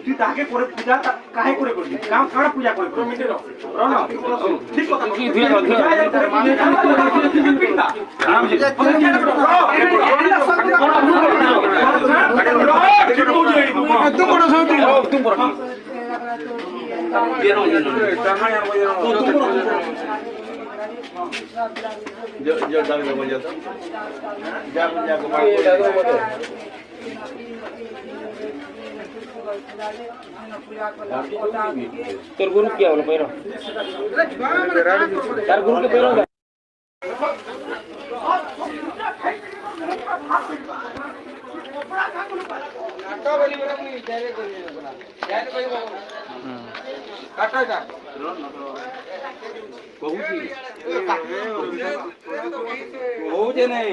তুই তাকে করে পূজা কাহে করে করবি কারা পূজা করে ঠিক কথা তোর গুরু কি হলো পেরো তার গুরু কে পেরো কହୁছে নেই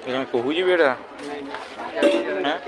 এখানে কহুজি বেড়া হ্যাঁ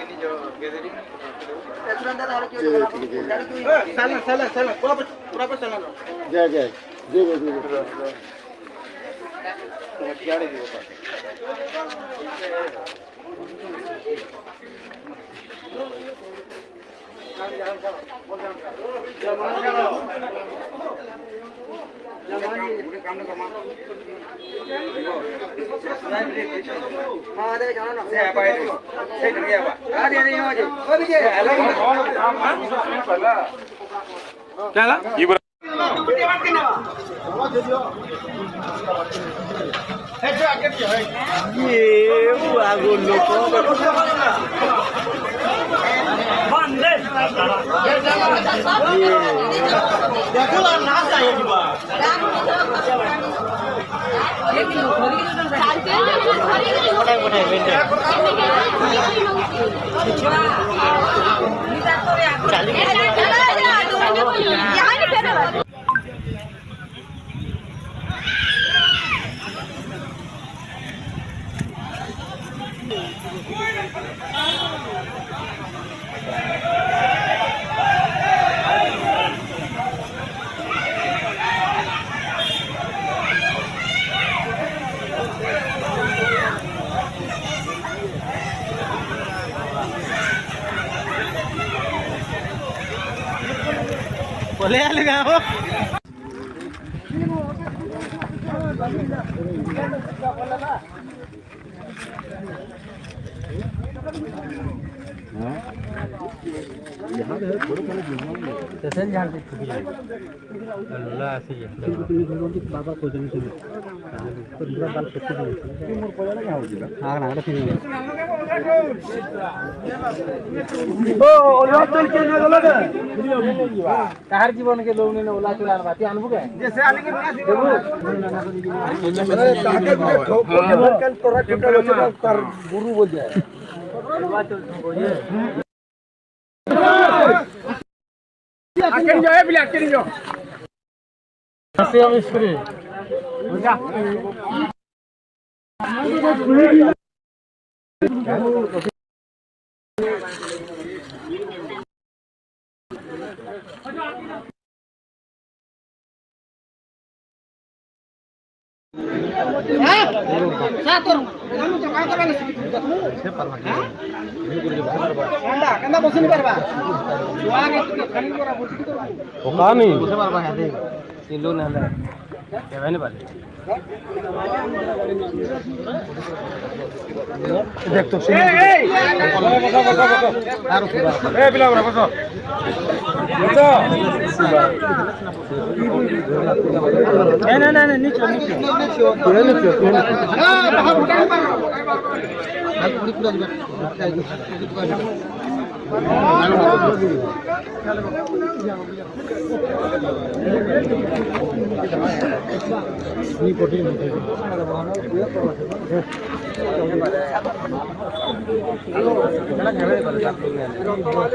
boleh alega ho Tesan jangan ditutup. Allah sih. Bapak kau jangan sini. Kedua bal peti dulu. Umur kau lagi apa juga? Nah, ada sini. Oh, olah tu ke ni olah ke? Kahar जीवन के लोग ने ओला चलान बाती अनुभव है जैसे आने के देखो ताकत में ठोको कल तोरा छोटा बच्चा कर गुरु बोल जाए आके जाओ है बिला आके जाओ कैसे हम स्प्रे जा नहीं नीचे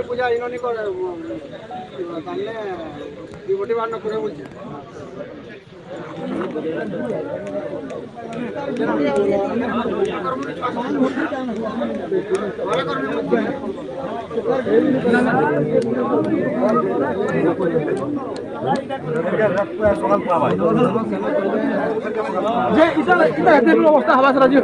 পূজা ইনি করে তাহলে ডিভোটি বান্ন করে বলছে অবস্থা হওয়া রাজি